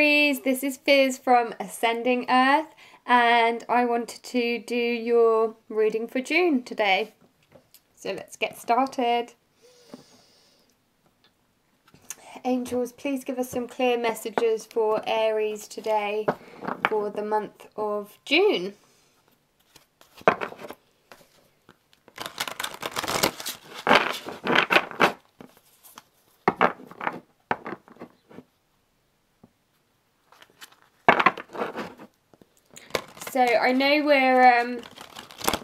Aries, this is Fizz from Ascending Earth, and I wanted to do your reading for June today. So let's get started. Angels, please give us some clear messages for Aries today for the month of June. So I know we're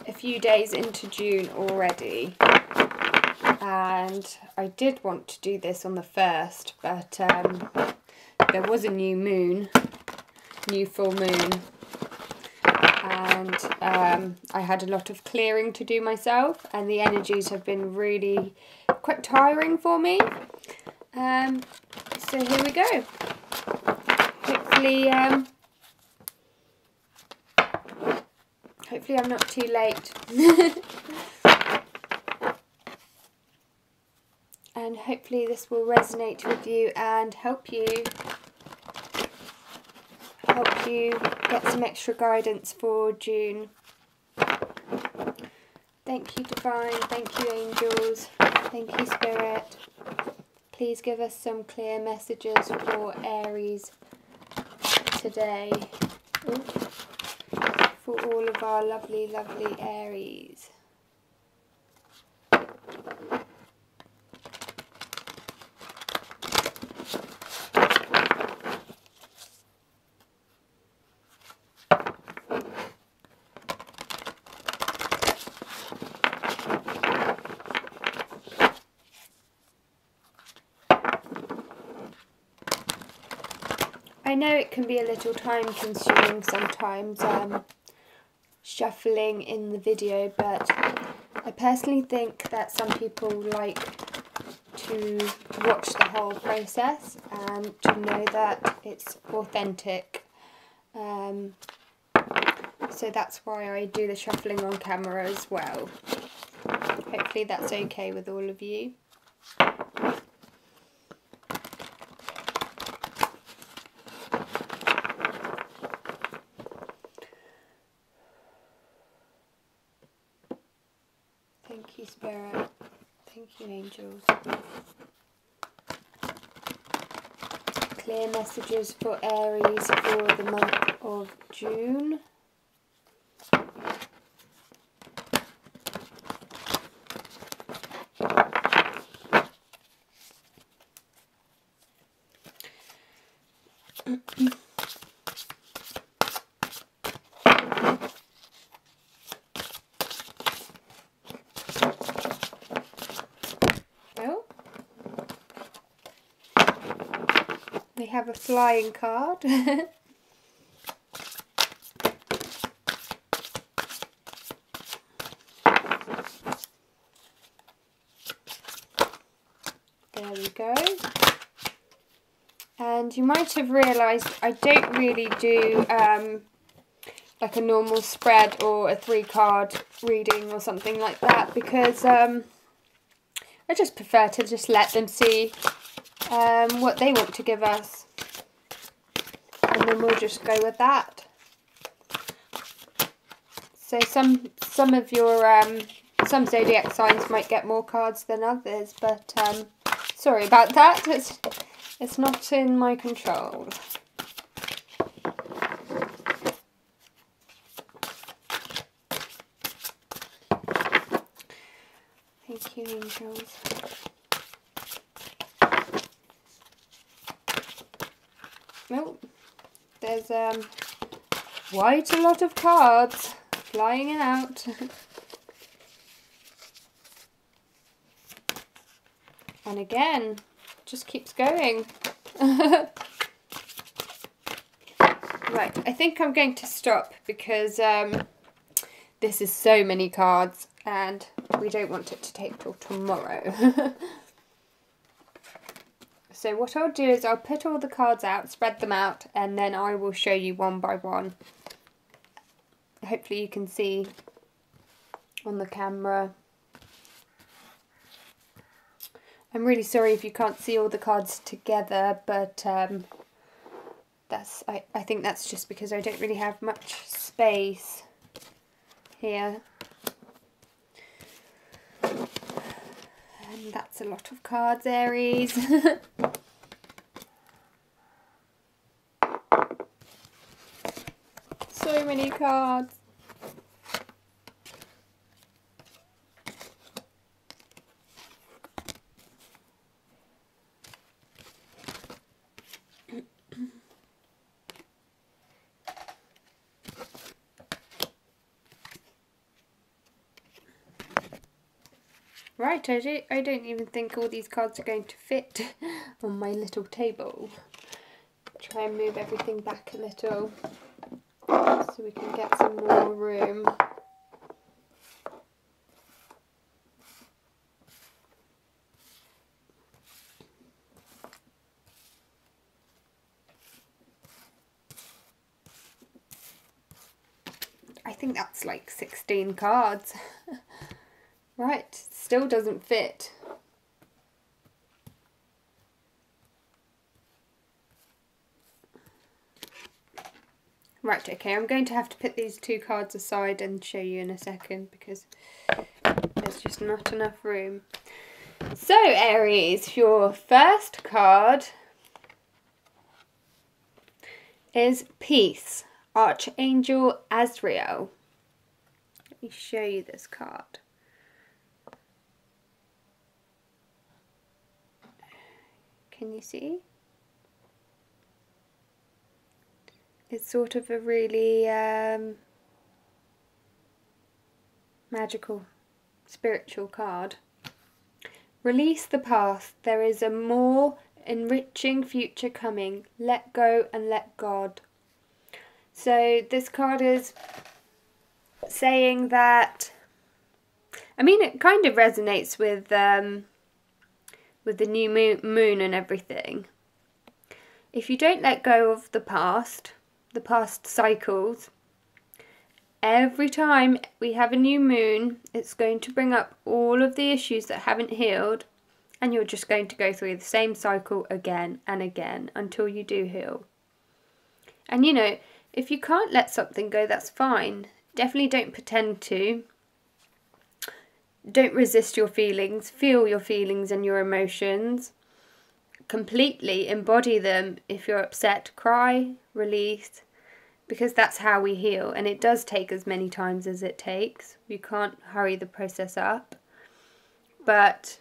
a few days into June already, and I did want to do this on the 1st, but there was a new full moon, and I had a lot of clearing to do myself, and the energies have been really quite tiring for me. So here we go. Hopefully I'm not too late. And hopefully this will resonate with you and help you get some extra guidance for June. Thank you, Divine. Thank you, Angels. Thank you, Spirit. Please give us some clear messages for Aries today. Ooh. For all of our lovely, lovely Aries. I know it can be a little time consuming sometimes, shuffling in the video, but I personally think that some people like to watch the whole process and to know that it's authentic. So that's why I do the shuffling on camera as well. Hopefully that's okay with all of you. Thank you, Spirit. Thank you, Angels. Clear messages for Aries for the month of June. We have a flying card. There we go. And you might have realised I don't really do like a normal spread or a 3-card reading or something like that, because I just prefer to just let them see what they want to give us, and then we'll just go with that. So some of your some zodiac signs might get more cards than others, but sorry about that. It's not in my control. Thank you, Angels. Oh, there's quite a lot of cards flying out. And again, just keeps going. Right, I think I'm going to stop because this is so many cards and we don't want it to take till tomorrow. So what I'll do is I'll put all the cards out, spread them out, and then I will show you one by one. Hopefully you can see on the camera. I'm really sorry if you can't see all the cards together, but I think that's just because I don't really have much space here. And that's a lot of cards, Aries. So many cards. Right, I don't even think all these cards are going to fit on my little table. Try and move everything back a little so we can get some more room. I think that's like 16 cards. Right, still doesn't fit. Right, okay, I'm going to have to put these 2 cards aside and show you in a second because there's just not enough room. So, Aries, your first card is Peace, Archangel Azrael. Let me show you this card. Can you see? It's sort of a really magical, spiritual card. Release the past. There is a more enriching future coming. Let go and let God. So this card is saying that, I mean, it kind of resonates with the new moon and everything. If you don't let go of the past cycles, every time we have a new moon, it's going to bring up all of the issues that haven't healed, and you're just going to go through the same cycle again and again until you do heal. And you know, if you can't let something go, that's fine. Definitely don't pretend to. Don't resist your feelings. Feel your feelings and your emotions. Completely embody them. If you're upset, cry, release, because that's how we heal, and it does take as many times as it takes. You can't hurry the process up. But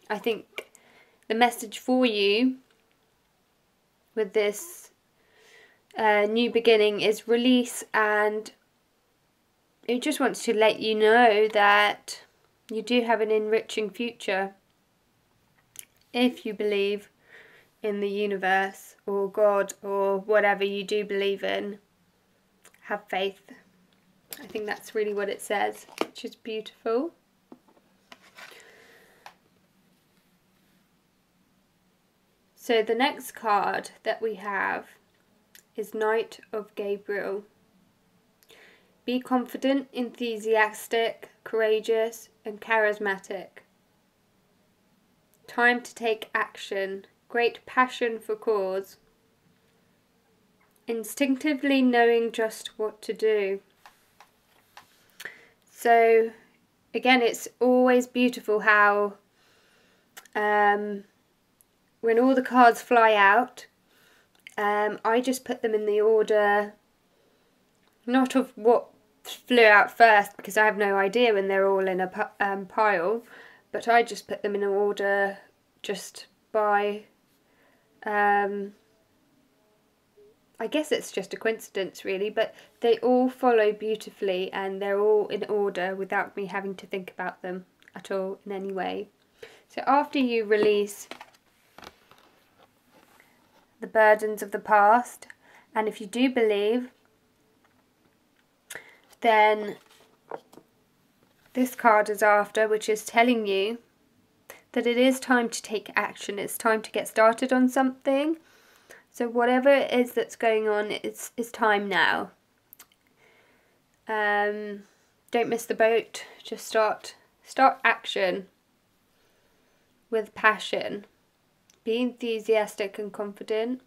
I think the message for you with this new beginning is release, and it just wants to let you know that you do have an enriching future if you believe in the universe or God or whatever you do believe in. Have faith. I think that's really what it says, which is beautiful. So the next card that we have is Knight of Gabriel. Be confident, enthusiastic, courageous and charismatic. Time to take action. Great passion for cause. Instinctively knowing just what to do. So again, it's always beautiful how when all the cards fly out, I just put them in the order, not of what flew out first, because I have no idea when they're all in a pile, but I just put them in order just by, I guess it's just a coincidence really, but they all follow beautifully and they're all in order without me having to think about them at all in any way. So after you release the burdens of the past, and if you do believe, then this card is after, which is telling you that it is time to take action. It's time to get started on something. So whatever it is that's going on, it's time now. Don't miss the boat. Just start action with passion. Be enthusiastic and confident,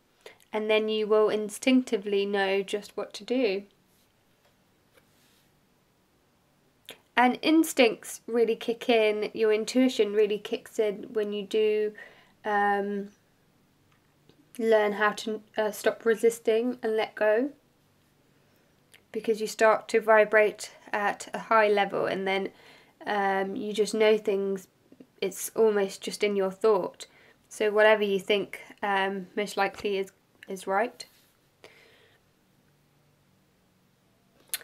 and then you will instinctively know just what to do. And instincts really kick in, your intuition really kicks in when you do learn how to stop resisting and let go, because you start to vibrate at a high level, and then you just know things, it's almost just in your thought. So whatever you think most likely is right.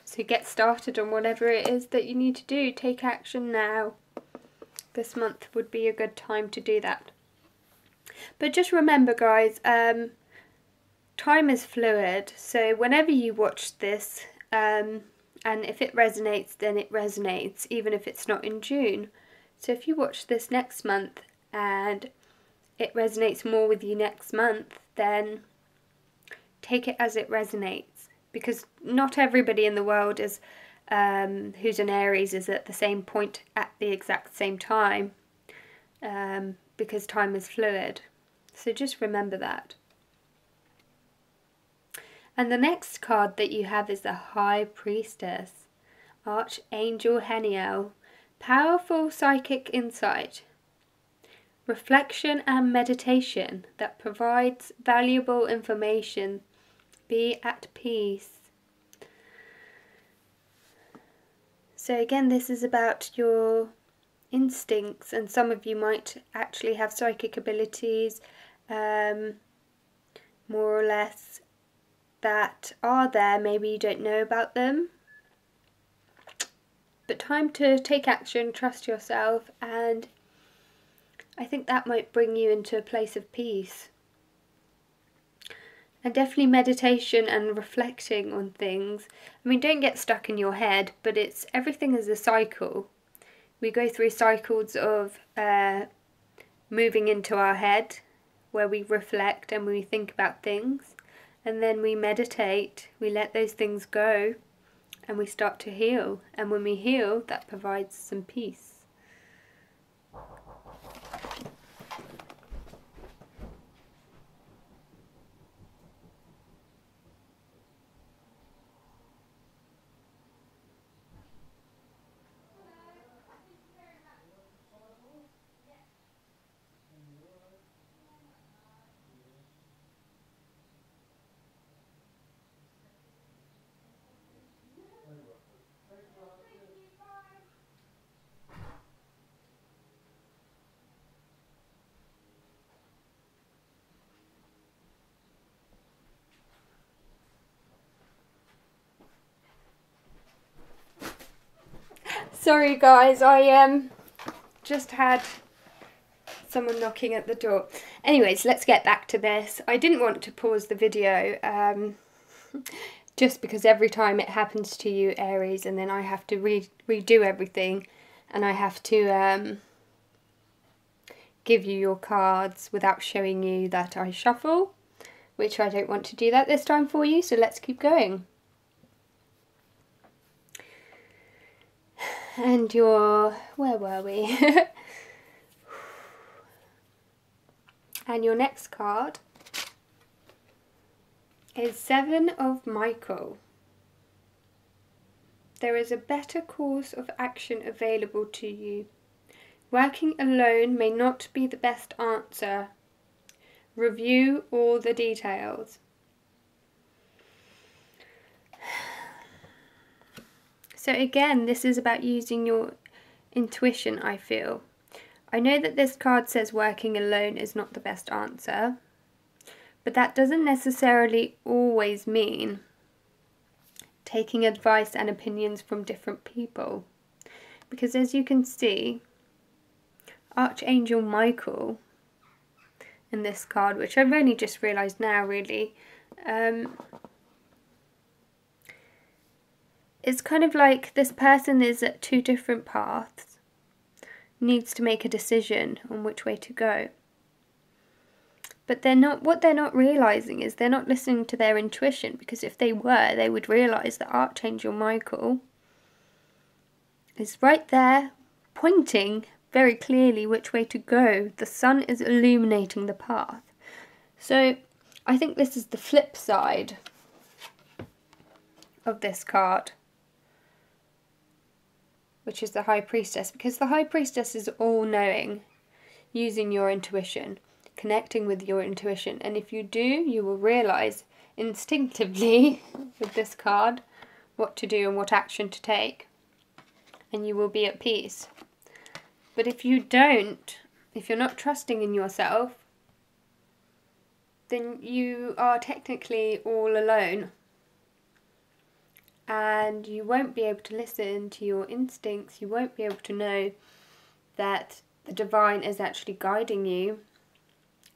So get started on whatever it is that you need to do. Take action now. This month would be a good time to do that. But just remember, guys, time is fluid. So whenever you watch this, and if it resonates, then it resonates, even if it's not in June. So if you watch this next month and it resonates more with you next month, then take it as it resonates, because not everybody in the world is who's an Aries is at the same point at the exact same time, because time is fluid. So just remember that. And the next card that you have is the High Priestess, Archangel Heniel. Powerful psychic insight, reflection and meditation that provides valuable information. Be at peace. So again, this is about your instincts, and some of you might actually have psychic abilities, more or less, that are there. Maybe you don't know about them. But time to take action, trust yourself, and I think that might bring you into a place of peace. And definitely meditation and reflecting on things. I mean, don't get stuck in your head, but everything is a cycle. We go through cycles of moving into our head, where we reflect and we think about things, and then we meditate, we let those things go, and we start to heal. And when we heal, that provides some peace. Sorry guys, I just had someone knocking at the door. Anyways, let's get back to this. I didn't want to pause the video just because every time it happens to you, Aries, and then I have to redo everything, and I have to give you your cards without showing you that I shuffle, which I don't want to do that this time for you, so let's keep going. And where were we? And your next card is Seven of Michael. There is a better course of action available to you. Working alone may not be the best answer. Review all the details. So again, this is about using your intuition, I feel. I know that this card says working alone is not the best answer, but that doesn't necessarily always mean taking advice and opinions from different people. Because as you can see, Archangel Michael in this card, which I've only just realised now really, it's kind of like this person is at two different paths, needs to make a decision on which way to go. But what they're not realising is they're not listening to their intuition, because if they were, they would realise that Archangel Michael is right there, pointing very clearly which way to go. The sun is illuminating the path. So I think this is the flip side of this card, which is the High Priestess, because the High Priestess is all-knowing, using your intuition, connecting with your intuition, and if you do, you will realise instinctively with this card what to do and what action to take, and you will be at peace. But if you don't, if you're not trusting in yourself, then you are technically all alone, and you won't be able to listen to your instincts. You won't be able to know that the divine is actually guiding you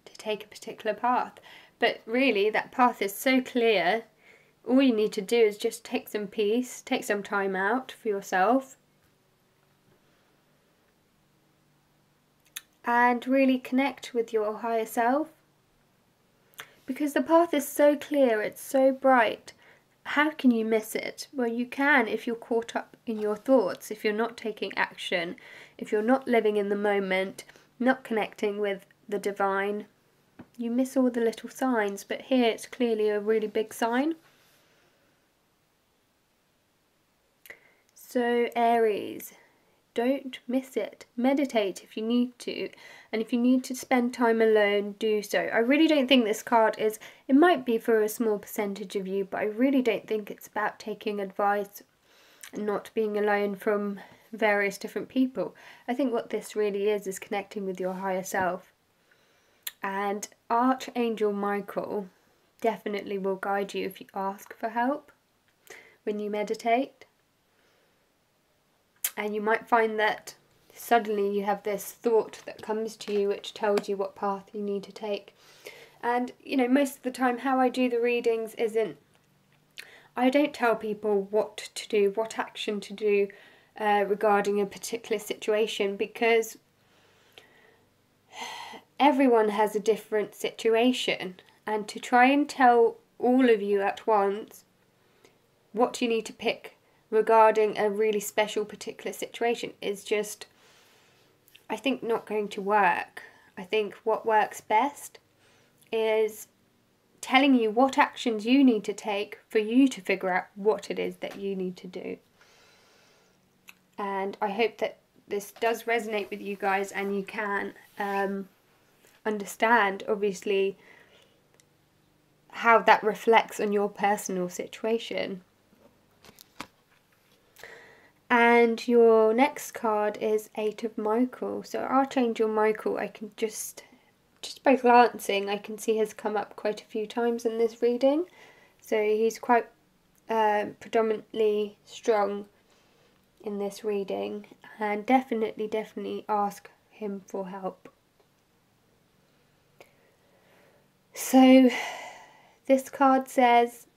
to take a particular path. But really, that path is so clear. All you need to do is just take some peace, take some time out for yourself, and really connect with your higher self. Because the path is so clear, it's so bright. How can you miss it? Well, you can if you're caught up in your thoughts, if you're not taking action, if you're not living in the moment, not connecting with the divine. You miss all the little signs, but here it's clearly a really big sign. So Aries, don't miss it. Meditate if you need to, and if you need to spend time alone, do so. I really don't think this card is, it might be for a small percentage of you, but I really don't think it's about taking advice and not being alone from various different people. I think what this really is connecting with your higher self. And Archangel Michael definitely will guide you if you ask for help when you meditate. And you might find that suddenly you have this thought that comes to you which tells you what path you need to take. And, you know, most of the time how I do the readings isn't, I don't tell people what to do, what action to do regarding a particular situation, because everyone has a different situation. And to try and tell all of you at once what you need to pick regarding a really special particular situation is just, I think, not going to work. I think what works best is telling you what actions you need to take for you to figure out what it is that you need to do. And I hope that this does resonate with you guys, and you can understand, obviously, how that reflects on your personal situation. And your next card is Eight of Michael. So Archangel Michael, I can just by glancing, I can see has come up quite a few times in this reading. So he's quite predominantly strong in this reading, and definitely ask him for help. So this card says,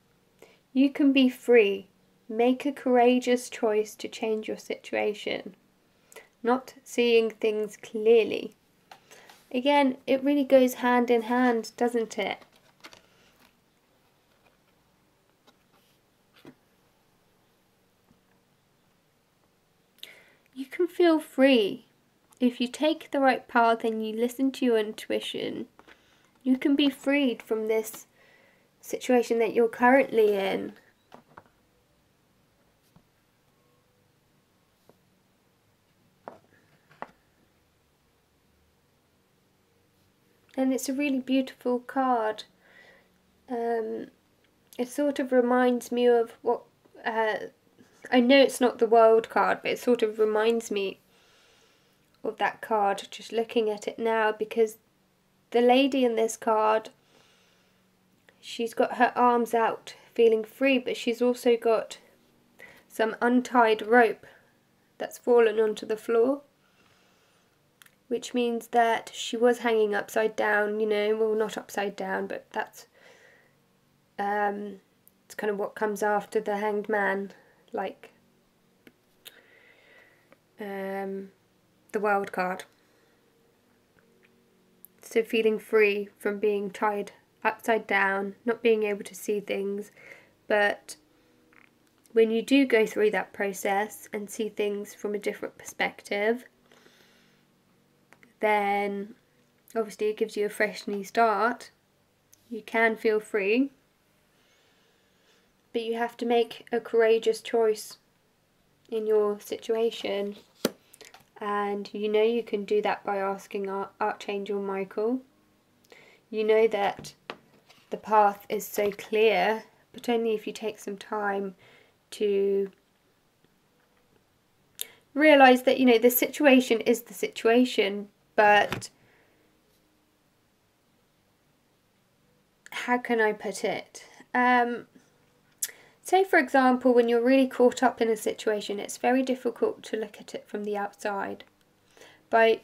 you can be free. Make a courageous choice to change your situation. Not seeing things clearly. Again, it really goes hand in hand, doesn't it? You can feel free. If you take the right path and you listen to your intuition, you can be freed from this situation that you're currently in. And it's a really beautiful card. It sort of reminds me of what, I know it's not the World card, but it sort of reminds me of that card, just looking at it now, because the lady in this card, she's got her arms out feeling free, but she's also got some untied rope that's fallen onto the floor, which means that she was hanging upside down, you know, well, not upside down, but that's it's kind of what comes after the Hanged Man, like the World card. So feeling free from being tied upside down, not being able to see things, but when you do go through that process and see things from a different perspective, then obviously it gives you a fresh new start. You can feel free, but you have to make a courageous choice in your situation. And you know you can do that by asking Archangel Michael. You know that the path is so clear, but only if you take some time to realise that, you know, the situation is the situation, but how can I put it? Say, for example, when you're really caught up in a situation, it's very difficult to look at it from the outside. By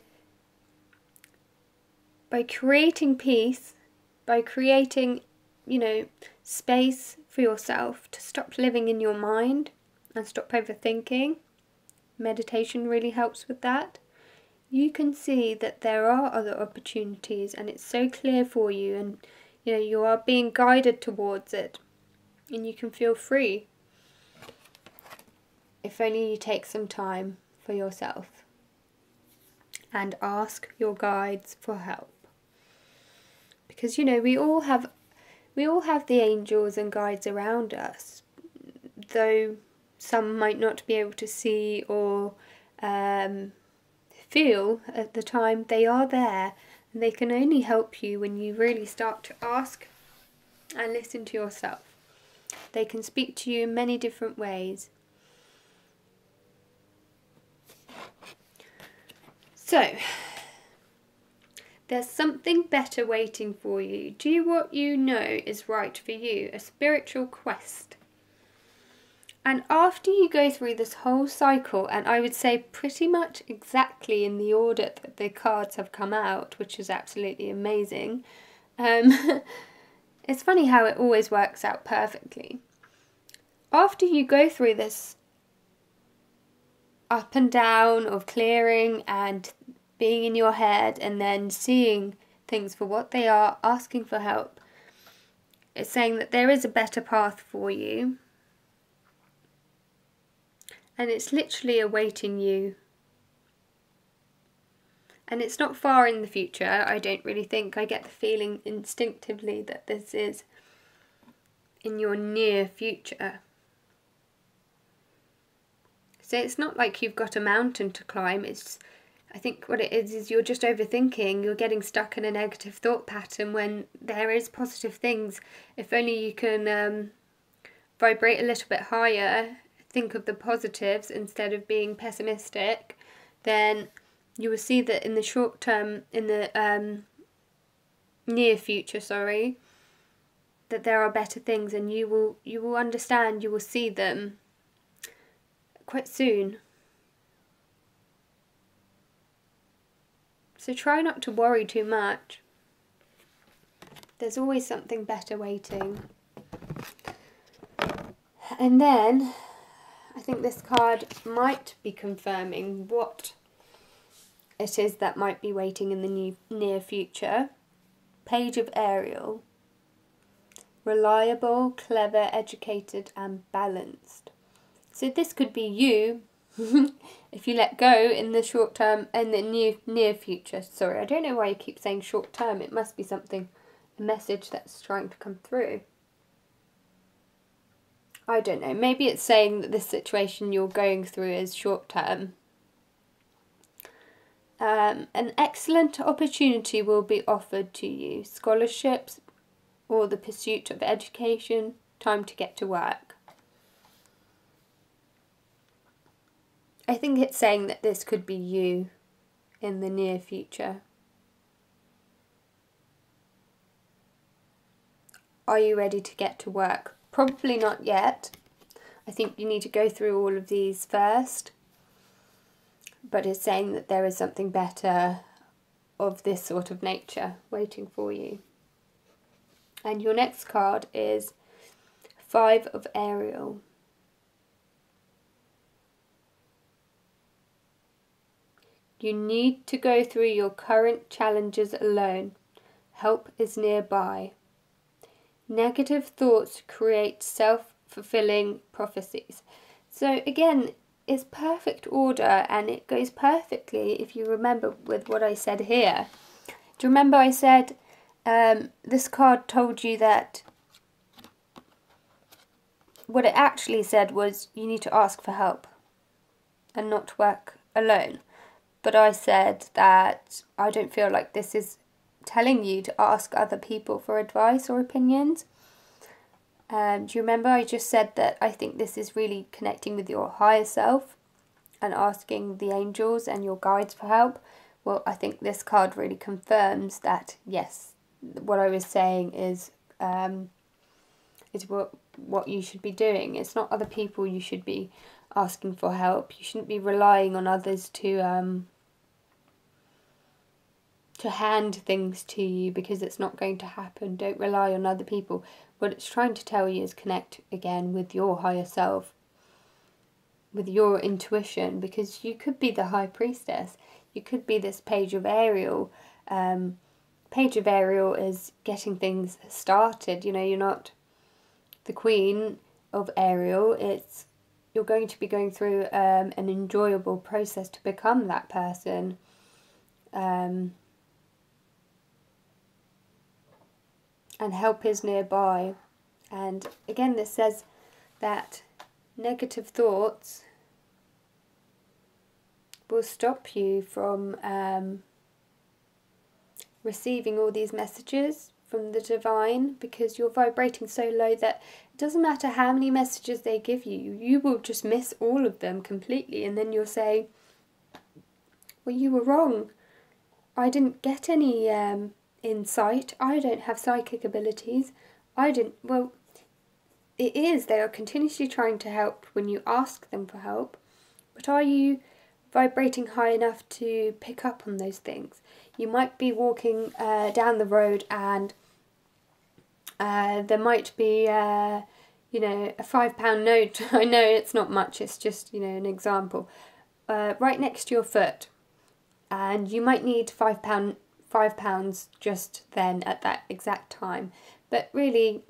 creating peace, by creating, you know, space for yourself to stop living in your mind and stop overthinking, meditation really helps with that. You can see that there are other opportunities and it's so clear for you, and you know you are being guided towards it, and you can feel free if only you take some time for yourself and ask your guides for help. Because you know we all have the angels and guides around us, though some might not be able to see or feel at the time. They are there, and they can only help you when you really start to ask and listen to yourself. They can speak to you in many different ways. So, there's something better waiting for you. Do what you know is right for you, a spiritual quest. And after you go through this whole cycle, and I would say pretty much exactly in the order that the cards have come out, which is absolutely amazing. It's funny how it always works out perfectly. After you go through this up and down of clearing and being in your head and then seeing things for what they are, asking for help, it's saying that there is a better path for you. And it's literally awaiting you. And it's not far in the future, I don't really think. I get the feeling instinctively that this is in your near future. So it's not like you've got a mountain to climb. I think what it is you're just overthinking. You're getting stuck in a negative thought pattern when there is positive things. If only you can vibrate a little bit higher, think of the positives instead of being pessimistic, then you will see that in the short term, in the near future, that there are better things, and you will understand, you will see them quite soon. So try not to worry too much. There's always something better waiting. And then I think this card might be confirming what it is that might be waiting in the near future. Page of Ariel. Reliable, clever, educated and balanced. So this could be you if you let go in the short term and the near future. Sorry, I don't know why you keep saying short term. It must be something, a message that's trying to come through. I don't know, maybe it's saying that this situation you're going through is short term. An excellent opportunity will be offered to you. Scholarships or the pursuit of education. Time to get to work. I think it's saying that this could be you in the near future. Are you ready to get to work? Probably not yet. I think you need to go through all of these first. But it's saying that there is something better of this sort of nature waiting for you. And your next card is 5 of Ariel. You need to go through your current challenges alone. Help is nearby. Negative thoughts create self-fulfilling prophecies. So again, it's perfect order, and it goes perfectly if you remember with what I said here. Do you remember I said this card told you that what it actually said was you need to ask for help and not work alone. But I said that I don't feel like this is telling you to ask other people for advice or opinions. Do you remember I just said that I think this is really connecting with your higher self and asking the angels and your guides for help? Well, I think this card really confirms that, yes, what I was saying is what you should be doing. It's not other people you should be asking for help. You shouldn't be relying on others to hand things to you, because it's not going to happen. Don't rely on other people. What it's trying to tell you is connect again with your higher self, with your intuition, because you could be the High Priestess. You could be this Page of Ariel. Page of Ariel is getting things started. You know, you're not the Queen of Ariel. You're going to be going through an enjoyable process to become that person. And help is nearby. And again, this says that negative thoughts will stop you from receiving all these messages from the divine, because you're vibrating so low that it doesn't matter how many messages they give you, you will just miss all of them completely, and then you'll say, well, you were wrong. I didn't get any insight. I don't have psychic abilities. Well, it is. They are continuously trying to help when you ask them for help. But are you vibrating high enough to pick up on those things? You might be walking down the road and there might be, a £5 note. I know it's not much. It's just, an example. Right next to your foot. And you might need £5 just then at that exact time. But really,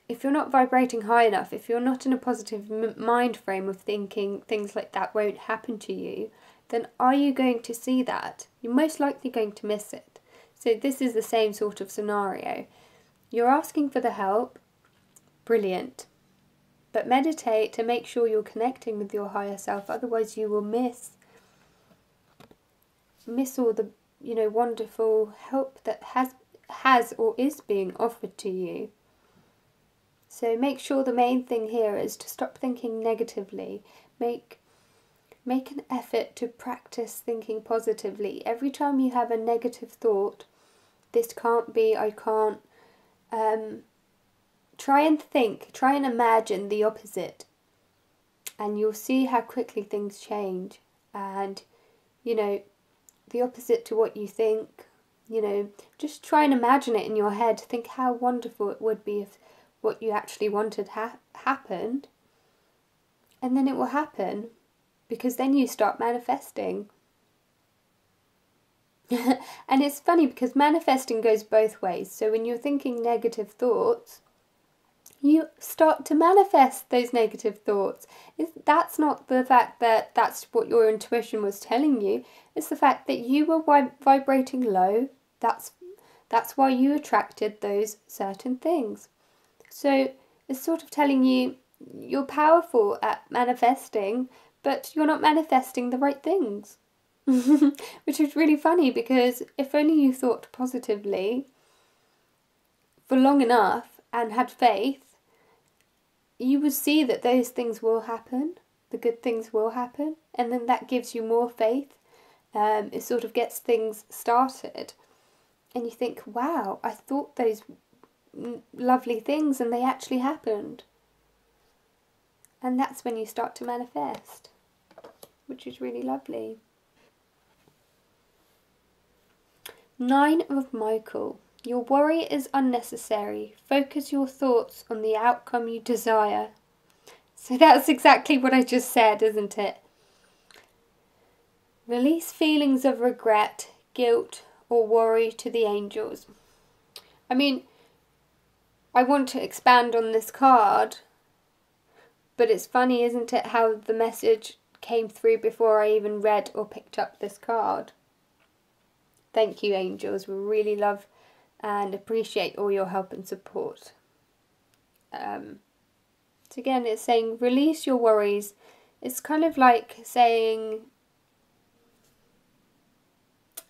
if you're not vibrating high enough, if you're not in a positive mind frame of thinking things like that won't happen to you, then are you going to see that? You're most likely going to miss it. So this is the same sort of scenario. You're asking for the help, brilliant. But meditate to make sure you're connecting with your higher self, otherwise you will miss all the wonderful help that has or is being offered to you. So make sure the main thing here is to stop thinking negatively. Make an effort to practice thinking positively. Every time you have a negative thought, this can't be, I can't, try and imagine the opposite, and you'll see how quickly things change. And the opposite to what you think, just try and imagine it in your head. Think how wonderful it would be if what you actually wanted happened, and then it will happen, because then you start manifesting. And it's funny because manifesting goes both ways. So when you're thinking negative thoughts, you start to manifest those negative thoughts. That's not the fact that that's what your intuition was telling you. It's the fact that you were vibrating low. That's why you attracted those certain things. So it's sort of telling you you're powerful at manifesting, but you're not manifesting the right things. Which is really funny, because if only you thought positively for long enough and had faith, you would see that those things will happen, the good things will happen, and then that gives you more faith. It sort of gets things started, and you think, wow, I thought those lovely things and they actually happened. And that's when you start to manifest, which is really lovely. 9 of Michael. Your worry is unnecessary. Focus your thoughts on the outcome you desire. So that's exactly what I just said, isn't it? Release feelings of regret, guilt, or worry to the angels. I mean, I want to expand on this card, but it's funny, isn't it, how the message came through before I even read or picked up this card. Thank you, angels. We really love and appreciate all your help and support. So again, it's saying release your worries. It's kind of like saying,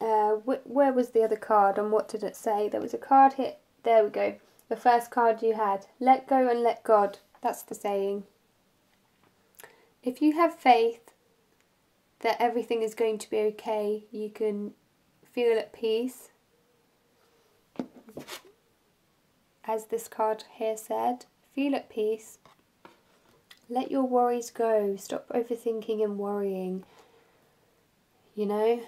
where was the other card and what did it say? There was a card here. There we go. The first card you had. Let go and let God. That's the saying. If you have faith that everything is going to be okay, you can feel at peace. As this card here said, feel at peace. Let your worries go. Stop overthinking and worrying. You know,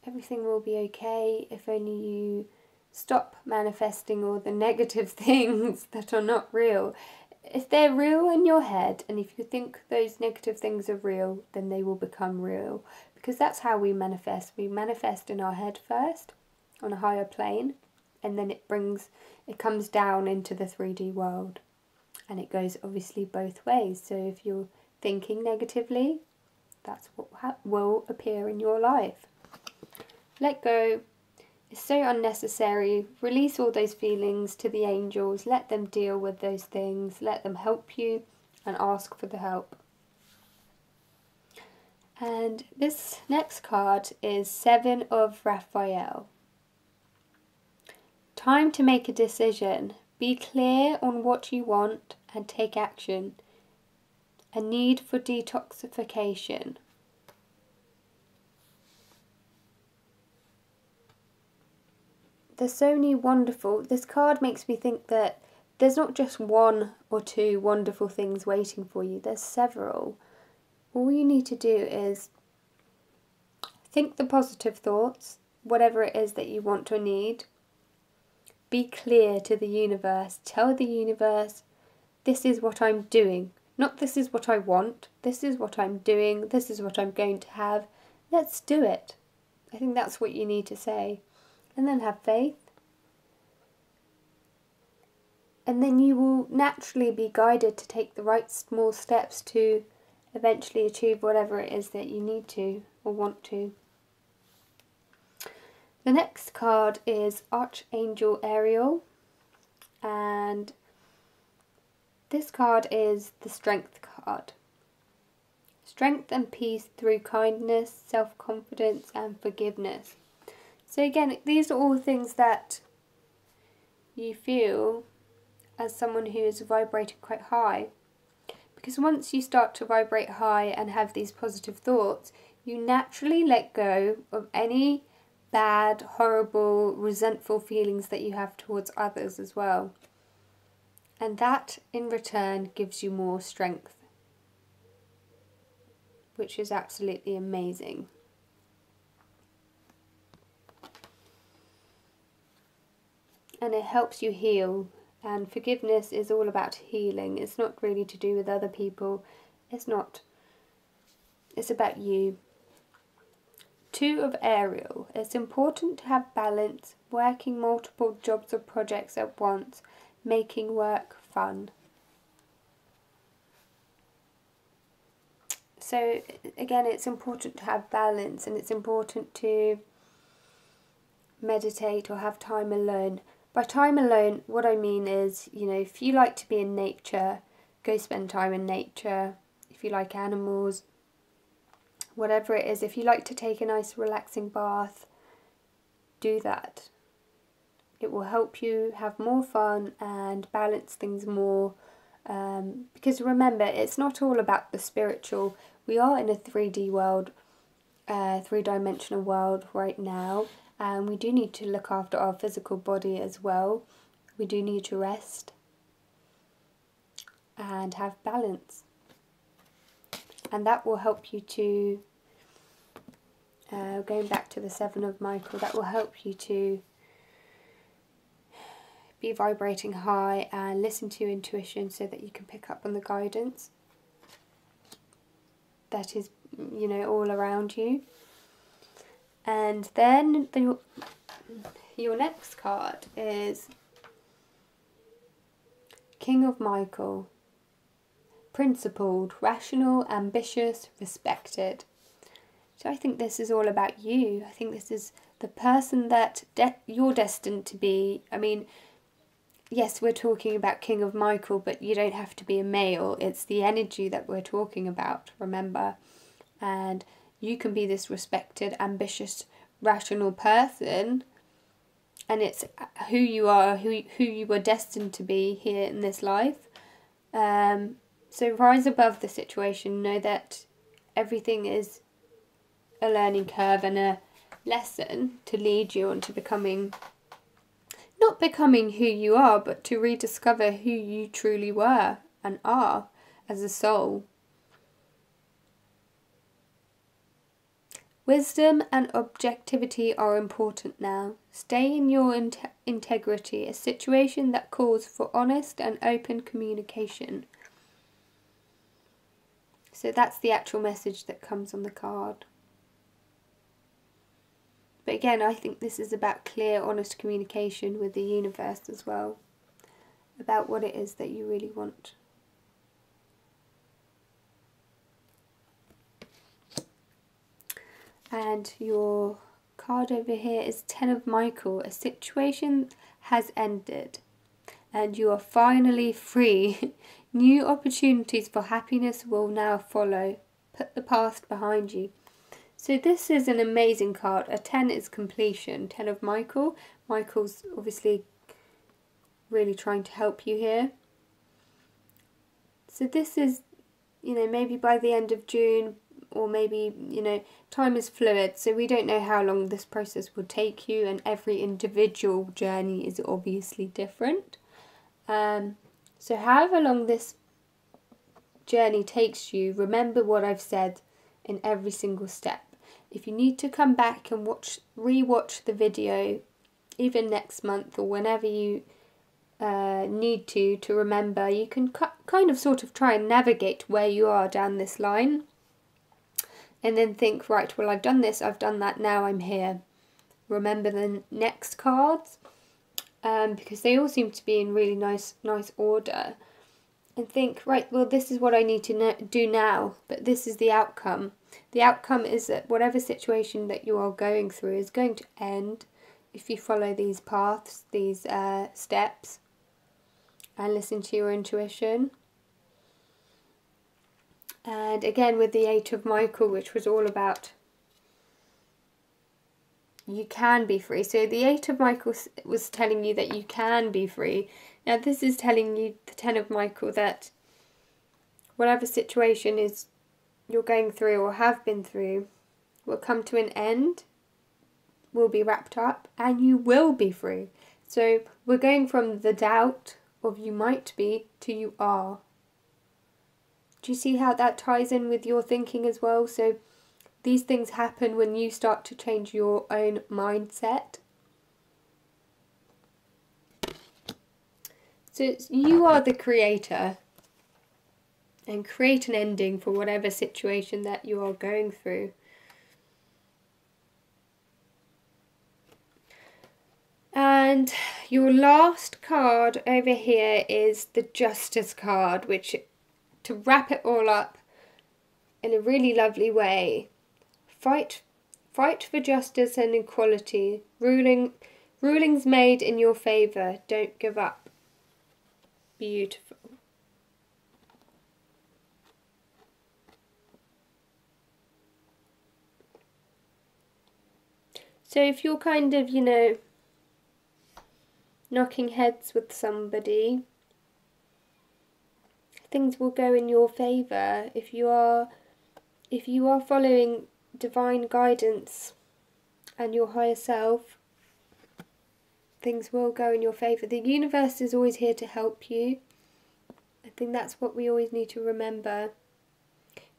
everything will be okay if only you stop manifesting all the negative things that are not real. If they're real in your head, and if you think those negative things are real, then they will become real. Because that's how we manifest. We manifest in our head first, on a higher plane, and then it comes down into the 3D world. And it goes obviously both ways. So if you're thinking negatively, that's what will appear in your life. Let go. It's so unnecessary. Release all those feelings to the angels. Let them deal with those things. Let them help you and ask for the help. And this next card is 7 of Raphael. Time to make a decision. Be clear on what you want and take action. A need for detoxification. There's so many wonderful... This card makes me think that there's not just one or two wonderful things waiting for you. There's several. All you need to do is think the positive thoughts, whatever it is that you want or need. Be clear to the universe. Tell the universe, this is what I'm doing. Not this is what I want. This is what I'm doing. This is what I'm going to have. Let's do it. I think that's what you need to say. And then have faith. And then you will naturally be guided to take the right small steps to eventually achieve whatever it is that you need to or want to. The next card is Archangel Ariel, and this card is the Strength card. Strength and peace through kindness, self-confidence and forgiveness. So again, these are all things that you feel as someone who is vibrating quite high. Because once you start to vibrate high and have these positive thoughts, you naturally let go of any bad, horrible, resentful feelings that you have towards others as well. And that in return gives you more strength, which is absolutely amazing. And it helps you heal. And forgiveness is all about healing. It's not really to do with other people. It's about you. 2 of Ariel. It's important to have balance, working multiple jobs or projects at once, making work fun. So again, it's important to have balance, and it's important to meditate or have time alone. By time alone, what I mean is, you know, if you like to be in nature, go spend time in nature. If you like animals, whatever it is, if you like to take a nice relaxing bath, do that. It will help you have more fun and balance things more. Because remember, it's not all about the spiritual. We are in a 3D world, 3-dimensional world right now. And we do need to look after our physical body as well. We do need to rest and have balance. And that will help you to, going back to the 7 of Michael, that will help you to be vibrating high and listen to your intuition so that you can pick up on the guidance that is, you know, all around you. And then your next card is King of Michael. Principled, rational, ambitious, respected. So I think this is all about you. I think this is the person that you're destined to be. I mean, yes, we're talking about King of Michael, but you don't have to be a male. It's the energy that we're talking about, remember? And you can be this respected, ambitious, rational person, and it's who you are, who you were destined to be here in this life. So rise above the situation. Know that everything is a learning curve and a lesson to lead you on to becoming, not becoming who you are, but to rediscover who you truly were and are as a soul. Wisdom and objectivity are important now. Stay in your integrity, a situation that calls for honest and open communication. So that's the actual message that comes on the card. But again, I think this is about clear, honest communication with the universe as well, about what it is that you really want. And your card over here is Ten of Michael. A situation has ended and you are finally free. New opportunities for happiness will now follow. Put the past behind you. So this is an amazing card. A 10 is completion. 10 of Michael. Michael's obviously really trying to help you here. So this is, you know, maybe by the end of June, or maybe, you know, time is fluid, so we don't know how long this process will take you, and every individual journey is obviously different. So however long this journey takes you, remember what I've said in every single step. If you need to come back and re-watch the video, even next month or whenever you need to remember, you can kind of sort of try and navigate where you are down this line. And then think, right, well, I've done this, I've done that, now I'm here. Remember the next cards, because they all seem to be in really nice order. And think, right, well, this is what I need to do now, but this is the outcome. The outcome is that whatever situation that you are going through is going to end if you follow these paths, these steps, and listen to your intuition. And again with the 8 of Michael, which was all about you can be free. So the 8 of Michael was telling you that you can be free. Now this is telling you, the 10 of Michael, that whatever situation is you're going through or have been through will come to an end, will be wrapped up, and you will be free. So we're going from the doubt of you might be to you are. Do you see how that ties in with your thinking as well? So these things happen when you start to change your own mindset. So you are the creator, and create an ending for whatever situation that you are going through. And your last card over here is the Justice card, which, to wrap it all up in a really lovely way, fight for justice and equality. Rulings made in your favour. Don't give up. Beautiful. So if you're kind of, you know, knocking heads with somebody, things will go in your favour. If you are following divine guidance and your higher self, things will go in your favour. The universe is always here to help you. I think that's what we always need to remember.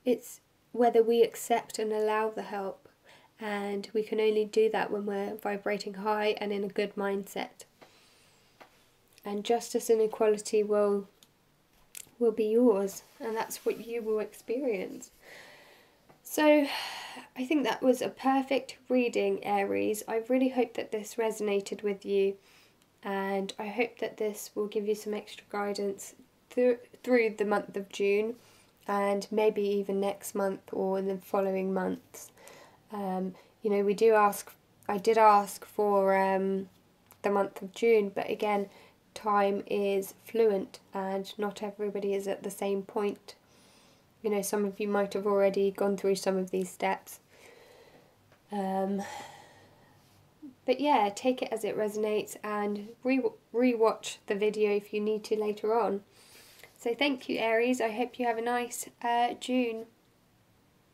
It's whether we accept and allow the help, and we can only do that when we're vibrating high and in a good mindset. And justice and equality will be yours, and that's what you will experience. So I think that was a perfect reading, Aries. I really hope that this resonated with you, and I hope that this will give you some extra guidance through the month of June, and maybe even next month or in the following months. You know, we do ask I did ask for the month of June, but again, time is fluent and not everybody is at the same point. You know, some of you might have already gone through some of these steps. But yeah, take it as it resonates and re-watch the video if you need to later on. So thank you, Aries. I hope you have a nice June.